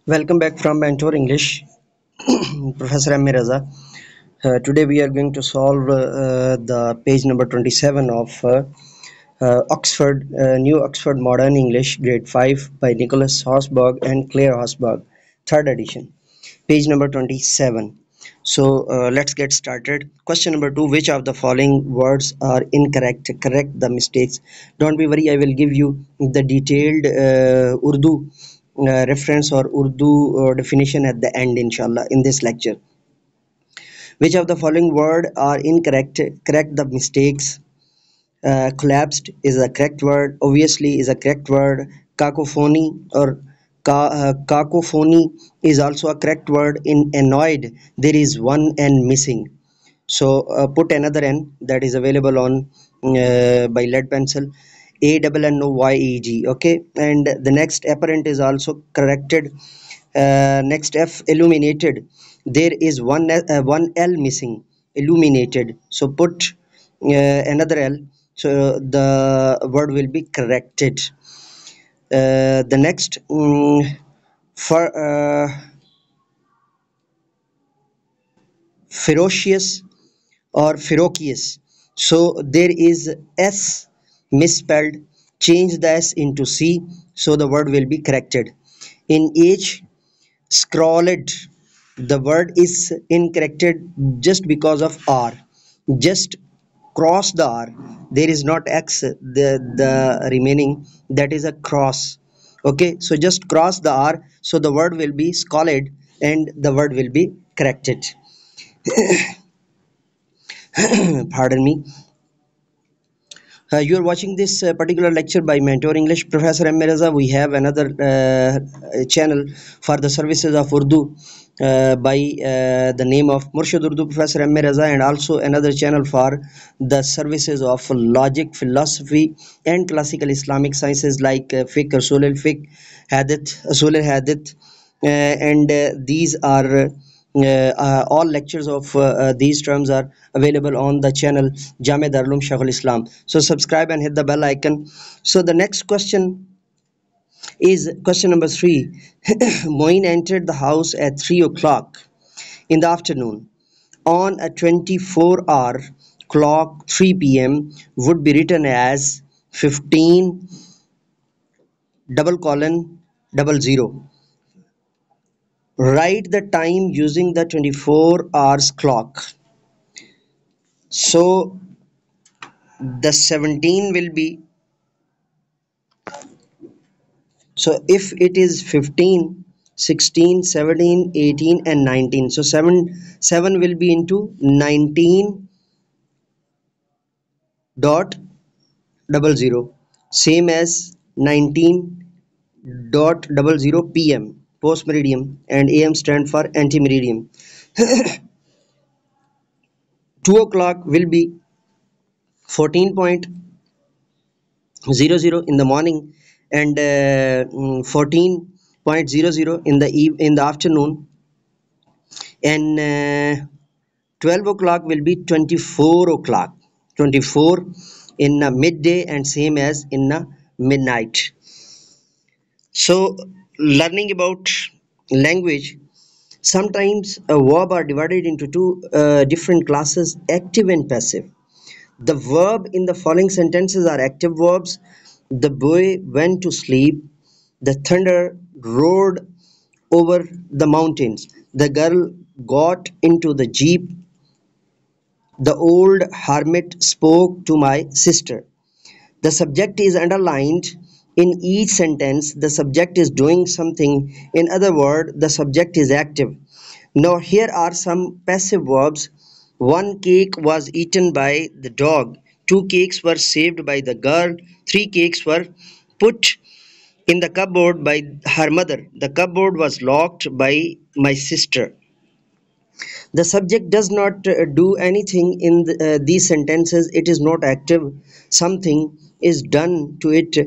Welcome back from Mentor English, Professor M. Raza. Today we are going to solve the page number 27 of New Oxford Modern English, Grade 5 by Nicholas Hosberg and Claire Hosberg, third edition, page number 27. So let's get started. Question number 2: which of the following words are incorrect? Correct the mistakes. Don't be worried, I will give you the detailed Urdu reference or Urdu definition at the end, inshallah, in this lecture. Which of the following word are incorrect? Correct the mistakes. Collapsed is a correct word. Obviously is a correct word. Cacophony or cacophony is also a correct word. In annoyed, there is one n missing. So put another n that is available on by lead pencil. A double N O Y E G. Okay, and the next apparent is also corrected. Next F, illuminated. There is one L missing. Illuminated. So put another L. So the word will be corrected. The next for ferocious or ferocious. So there is S misspelled. Change the S into C. So the word will be corrected. In H, scrawled, the word is incorrected just because of R. Just cross the R. There is not X, the remaining, that is a cross. Okay, so just cross the R, so the word will be scalded and the word will be corrected. Pardon me. You are watching this particular lecture by Mentor English, Professor M. Raza. We have another channel for the services of Urdu by the name of Murshid Urdu Professor M. Raza, and also another channel for the services of logic, philosophy, and classical Islamic sciences like fiqh, usul al-fiqh, hadith, usul al-hadith, and these are all lectures of these terms are available on the channel Jame Darulum Shaykhul Islam. So subscribe and hit the bell icon. So the next question is question number 3. Moin entered the house at 3 o'clock in the afternoon. On a 24-hour clock, 3 p.m. would be written as 15 double colon double zero. Write the time using the 24 hours clock. So the 17 will be, so if it is 15, 16, 17, 18 and 19, so 7 will be into 19 dot double zero, same as 19 dot double zero p.m. post meridian, and am stand for anti meridian. 2 o'clock will be 14.00 in the morning, and 14.00 in the afternoon, and 12 o'clock will be 24 o'clock, 24 in midday, and same as in midnight. So learning about language, sometimes a verb are divided into two different classes, active and passive. The verb in the following sentences are active verbs. The boy went to sleep. The thunder roared over the mountains. The girl got into the jeep. The old hermit spoke to my sister. The subject is underlined in each sentence. The subject is doing something. In other words, the subject is active. Now here are some passive verbs. One cake was eaten by the dog. Two cakes were saved by the girl. Three cakes were put in the cupboard by her mother. The cupboard was locked by my sister. The subject does not do anything in these sentences. It is not active. Something is done to it,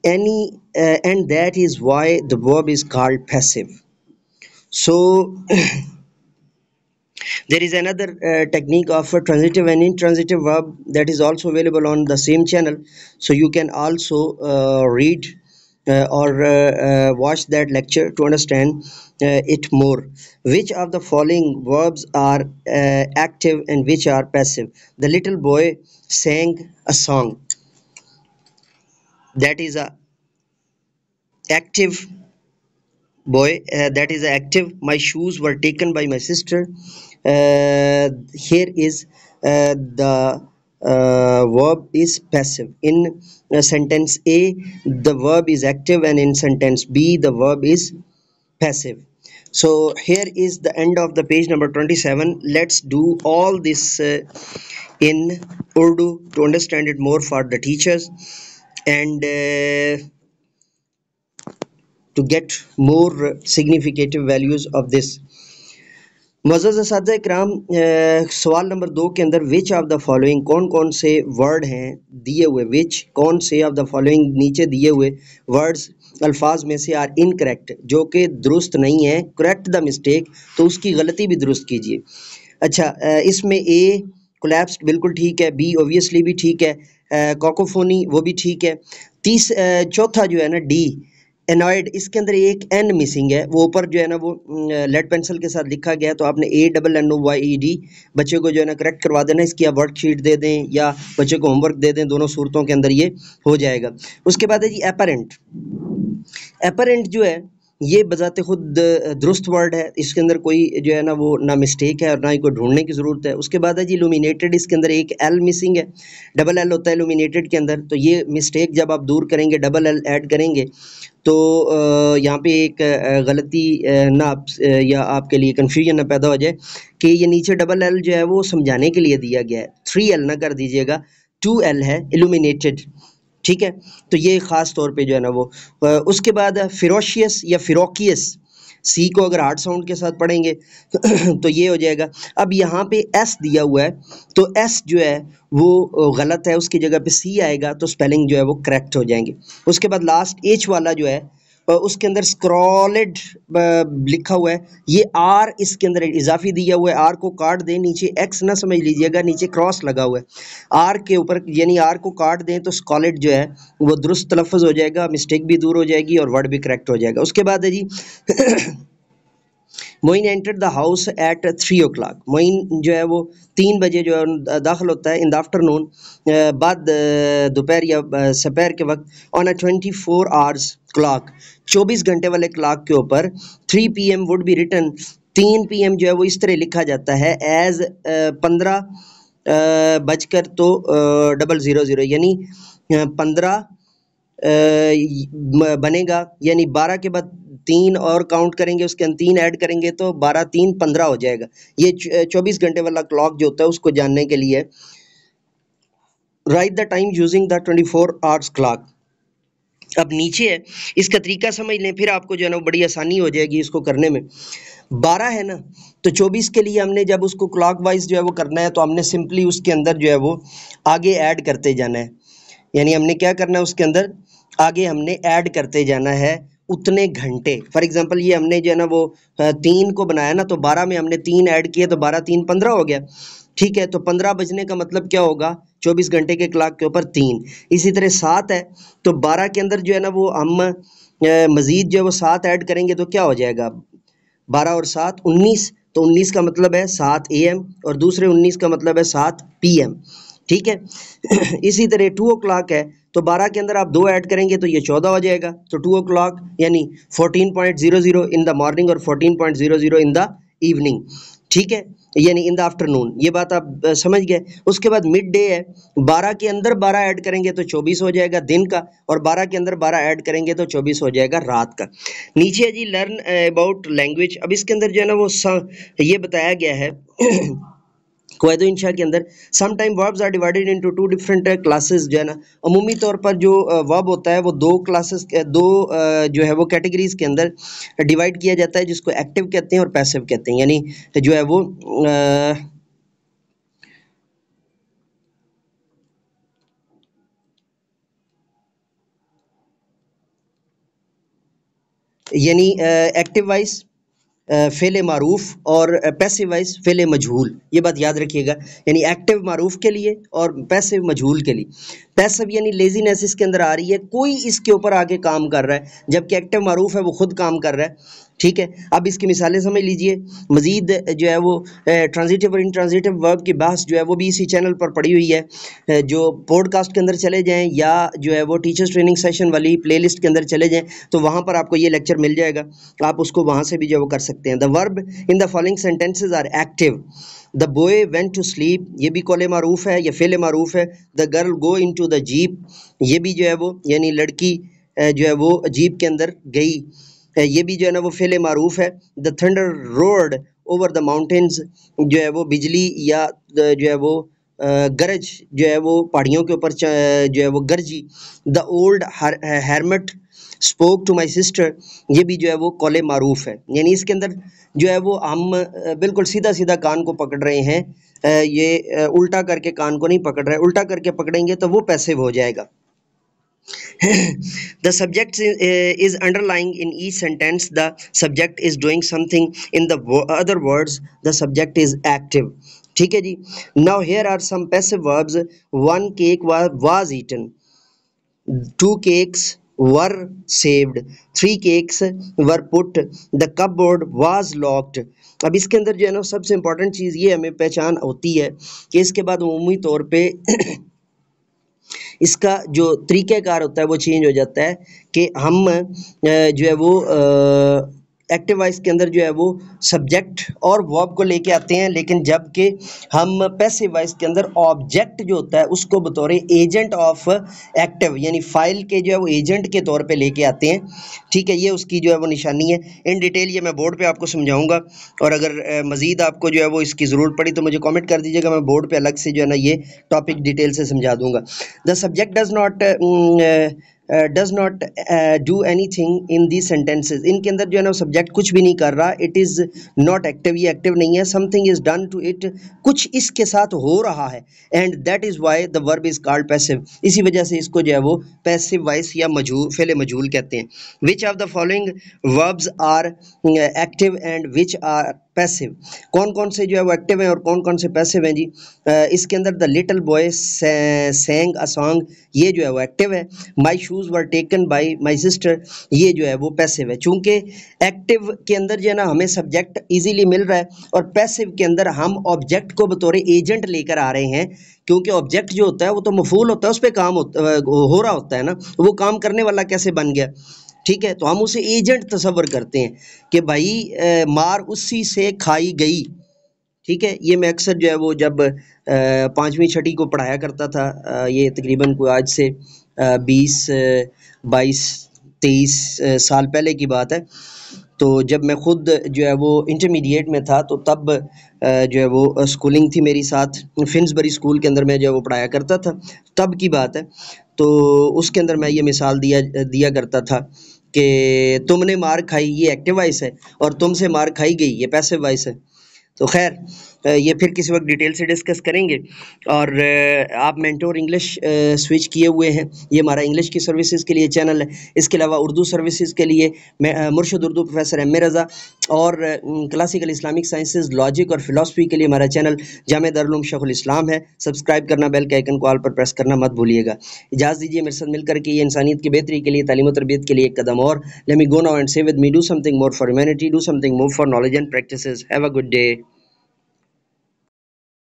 and that is why the verb is called passive. So there is another technique of a transitive and intransitive verb that is also available on the same channel, so you can also read or watch that lecture to understand it more. Which of the following verbs are active and which are passive? The little boy sang a song. That is a active boy. That is active. My shoes were taken by my sister. Here is the verb is passive. In sentence A, the verb is active, and in sentence B, the verb is passive. So here is the end of the page number 27. Let's do all this in Urdu to understand it more for the teachers and to get more significant values of this. मुअज़्ज़ज़ असातिज़ा इकराम, सवाल number 2 के अंदर विच of the following कौन कौन से word हैं दिए हुए, विच कौन से ऑफ द फॉलोइंग नीचे दिए हुए वर्ड्स अल्फाज में से आर इनकरेक्ट, जो कि दुरुस्त नहीं है, करेक्ट द मिस्टेक, तो उसकी गलती भी दुरुस्त कीजिए। अच्छा, इसमें ए कोलैप्स्ड बिल्कुल ठीक है, बी ऑब्वियसली भी ठीक है, कॉकोफोनी वो भी ठीक है, चौथा जो है ना डी एनॉयड, इसके अंदर एक एन मिसिंग है, वो ऊपर जो है ना वो लेड पेंसिल के साथ लिखा गया है, तो आपने ANNOYED बच्चे को जो है ना करेक्ट करवा देना, इसकी आप वर्कशीट दे दें या बच्चे को होमवर्क दे दें, दोनों सूरतों के अंदर ये हो जाएगा। उसके बाद है जी एपरेंट। एपरेंट जो है ये बजाते खुद दुरुस्त वर्ड है, इसके अंदर कोई जो है ना वो ना मिस्टेक है और ना ही कोई ढूंढने की ज़रूरत है। उसके बाद है जी इल्यूमिनेटेड, इसके अंदर एक एल मिसिंग है, डबल एल होता है इल्यूमिनेटेड के अंदर, तो ये मिस्टेक जब आप दूर करेंगे डबल एल ऐड करेंगे तो यहाँ पे एक गलती ना आप या आपके लिए कन्फ्यूजन ना पैदा हो जाए कि ये नीचे डबल एल जो है वो समझाने के लिए दिया गया है, 3L ना कर दीजिएगा, 2L है इल्यूमिनेटेड, ठीक है। तो ये ख़ास तौर पे जो है ना वो उसके बाद फिरोशियस या फिरोकियस, सी को अगर हार्ड साउंड के साथ पढ़ेंगे तो ये हो जाएगा। अब यहाँ पे एस दिया हुआ है, तो एस जो है वो गलत है, उसकी जगह पे सी आएगा तो स्पेलिंग जो है वो करेक्ट हो जाएंगे। उसके बाद लास्ट एच वाला जो है उसके अंदर स्क्रॉलेड लिखा हुआ है, ये आर इसके अंदर इजाफी दिया हुआ है, आर को काट दें, नीचे एक्स ना समझ लीजिएगा, नीचे क्रॉस लगा हुआ है, आर के ऊपर यानी आर को काट दें तो स्कॉलेड जो है वो दुरुस्त तलफ़्फ़ुज़ हो जाएगा, मिस्टेक भी दूर हो जाएगी और वर्ड भी करेक्ट हो जाएगा। उसके बाद है जी Moin entered the house at 3 o'clock, Moin जो है वो 3 बजे जो है दाखिल होता है इन द आफ्टरनून, बाद दोपहर या सपहर के वक्त, ऑन अ 24 hours क्लॉक, 24 घंटे वाले क्लॉक के ऊपर 3 PM would be written, 3 PM जो है वो इस तरह लिखा जाता है एज 15 बजकर तो 000, यानी 15 बनेगा, यानी 12 के बाद 3 और काउंट करेंगे, उसके अंदर 3 ऐड करेंगे तो 12 3 15 हो जाएगा। ये 24 घंटे वाला क्लॉक जो होता है उसको जानने के लिए right the time using the 24 hours clock. अब नीचे है, इसका तरीका समझ लें, फिर आपको जो है ना बड़ी आसानी हो जाएगी इसको करने में। 12 है ना, तो 24 के लिए हमने जब उसको क्लॉक वाइज जो है वो करना है तो हमने सिंपली उसके अंदर जो है वो आगे ऐड करते जाना है, यानी हमने क्या करना है उसके अंदर आगे हमने ऐड करते जाना है उतने घंटे। फॉर एग्जांपल ये हमने जो है ना वो 3 को बनाया ना, तो 12 में हमने 3 ऐड किए तो 12 3 15 हो गया, ठीक है। तो 15 बजने का मतलब क्या होगा, 24 घंटे के क्लॉक के ऊपर 3। इसी तरह 7 है, तो 12 के अंदर जो है ना वो हम मज़ीद जो है वो 7 ऐड करेंगे तो क्या हो जाएगा, 12 और 7 19, तो 19 का मतलब है 7 AM और दूसरे 19 का मतलब है 7 PM, ठीक है। इसी तरह 2 o'clock है, तो 12 के अंदर आप 2 ऐड करेंगे तो ये 14 हो जाएगा, तो 2 o'clock यानी 14.00 इन द मॉर्निंग और 14.00 इन द इवनिंग, ठीक है, यानी इन द आफ्टरनून। ये बात आप समझ गए। उसके बाद मिड डे है, 12 के अंदर 12 ऐड करेंगे तो 24 हो जाएगा दिन का, और 12 के अंदर 12 ऐड करेंगे तो 24 हो जाएगा रात का। नीचे है जी लर्न अबाउट लैंग्वेज। अब इसके अंदर जो है ना वो ये बताया गया है क़वायद इंशा के अंदर, some time verbs are divided into 2 different classes, जो है ना अमूमी तौर पर जो वर्ब होता है वो 2 क्लासेस दो जो है वो कैटेगरीज के अंदर डिवाइड किया जाता है, जिसको एक्टिव कहते हैं और पैसिव कहते हैं, यानी जो है वो यानी एक्टिव वाइज फ़ेल मारूफ और पैसिव वॉइस फ़ेल मजहूल, ये बात याद रखिएगा। यानी एक्टिव मारूफ के लिए और पैसिव मजहूल के लिए। पैसिव यानी लेजीनेस इसके अंदर आ रही है, कोई इसके ऊपर आके काम कर रहा है, जबकि एक्टिव मारूफ है वो खुद काम कर रहा है। ठीक है, अब इसकी मिसालें समझ लीजिए। मजीद जो है वो ट्रांजिटिव और इंट्रांजिटिव वर्ब की बहस जो है वो भी इसी चैनल पर पड़ी हुई है। जो पॉडकास्ट के अंदर चले जाएं या जो है वो टीचर्स ट्रेनिंग सेशन वाली प्लेलिस्ट के अंदर चले जाएं तो वहाँ पर आपको ये लेक्चर मिल जाएगा, आप उसको वहाँ से भी जो है वो कर सकते हैं। The verb in the following sentences are active. The boy went to sleep, ये भी कौले मारूफ है या फेले मारूफ है। The girl go into the jeep, ये भी जो है वो यानी लड़की जो है वो जीप के अंदर गई, ये भी जो है ना वो फेले मारूफ है। The thunder road over the mountains, जो है वो बिजली या जो है वो गरज जो है वो पहाड़ियों के ऊपर जो है वो गरजी। The old hermit spoke to my sister, ये भी जो है वो कौले मारूफ है। यानी इसके अंदर जो है वो हम बिल्कुल सीधा सीधा कान को पकड़ रहे हैं, ये उल्टा करके कान को नहीं पकड़ रहे, उल्टा करके पकड़ेंगे तो वो पैसिव हो जाएगा। The subject is underlying in each sentence. The subject is doing something. In the other words, the subject is active. ठीक है जी। Now here are some passive verbs. One cake was eaten. Two cakes were saved. Three cakes were put. The cupboard was locked. अब इसके अंदर जो है ना सबसे important चीज़ ये हमें पहचान होती है कि इसके बाद उमूमी तौर पे इसका जो तरीक़ेकार होता है वो चेंज हो जाता है कि हम जो है वो एक्टिव वॉइस के अंदर जो है वो सब्जेक्ट और वर्ब को लेके आते हैं, लेकिन जबकि हम पैसिव वॉइस के अंदर ऑब्जेक्ट जो होता है उसको बतौर एजेंट ऑफ एक्टिव यानी फाइल के जो है वो एजेंट के तौर पे लेके आते हैं। ठीक है, ये उसकी जो है वो निशानी है। इन डिटेल ये मैं बोर्ड पे आपको समझाऊंगा, और अगर मज़ीद आपको जो है वो इसकी ज़रूरत पड़ी तो मुझे कमेंट कर दीजिएगा, मैं बोर्ड पे अलग से जो है ना ये टॉपिक डिटेल से समझा दूंगा। The subject does not do anything in the sentences, इनके अंदर जो है ना सब्जेक्ट कुछ भी नहीं कर रहा। इट इज़ नॉट एक्टिव, ये एक्टिव नहीं है। Something is done to it, कुछ इसके साथ हो रहा है। And that is why the verb is called passive, इसी वजह से इसको जो है वो पैसिव वॉइस या मजहूल फेले मजहूल कहते हैं। Which of the following verbs are active and which are passive, कौन कौन से जो है वो एक्टिव हैं और कौन कौन से पैसिव हैं जी। इसके अंदर the little boy सैंग a song, ये जो है वो एक्टिव है। माई shoes were taken by my sister, ये जो है वो पैसिव है। चूँकि एक्टिव के अंदर जो है ना हमें सब्जेक्ट इजीली मिल रहा है और पैसिव के अंदर हम ऑब्जेक्ट को बतौर एजेंट लेकर आ रहे हैं, क्योंकि ऑब्जेक्ट जो होता है वो तो मफूल होता है, उस पर काम हो रहा होता है ना, वो काम करने वाला कैसे बन गया। ठीक है, तो हम उसे एजेंट तस्वर करते हैं कि भाई मार उसी से खाई गई। ठीक है, ये मैं अक्सर जो है वो जब पाँचवीं छठी को पढ़ाया करता था, ये तकरीबन कोई आज से 20 22 23 साल पहले की बात है। तो जब मैं ख़ुद जो है वो इंटरमीडिएट में था तो तब जो है वो स्कूलिंग थी मेरी साथ, फिन्सबरी स्कूल के अंदर मैं जो है वो पढ़ाया करता था, तब की बात है। तो उसके अंदर मैं ये मिसाल दिया करता था कि तुमने मार खाई, ये एक्टिव वॉइस है, और तुमसे मार खाई गई, ये पैसिव वॉइस है। तो खैर ये फिर किसी वक्त डिटेल से डिस्कस करेंगे। और आप मेंटोर इंग्लिश स्विच किए हुए हैं, ये हमारा इंग्लिश की सर्विसेज के लिए चैनल है। इसके अलावा उर्दू सर्विसेज के लिए मैं मुर्शिद उर्दू प्रोफेसर एम ए रज़ा, और क्लासिकल इस्लामिक साइंसेज लॉजिक और फिलॉसफी के लिए हमारा चैनल जामे दारुल उलूम शेखुल इस्लाम है। सब्सक्राइब करना, बेल के आइकन को ऑल पर प्रेस करना मत भूलिएगा। इजाज़त दीजिए मेरे साथ मिलकर के ये इंसानियत की बेहतरी के लिए, तालीम और तरबियत के लिए एक कदम और। Let me go now and say with me, do something more for humanity, do something more for knowledge and practices. Have a good day.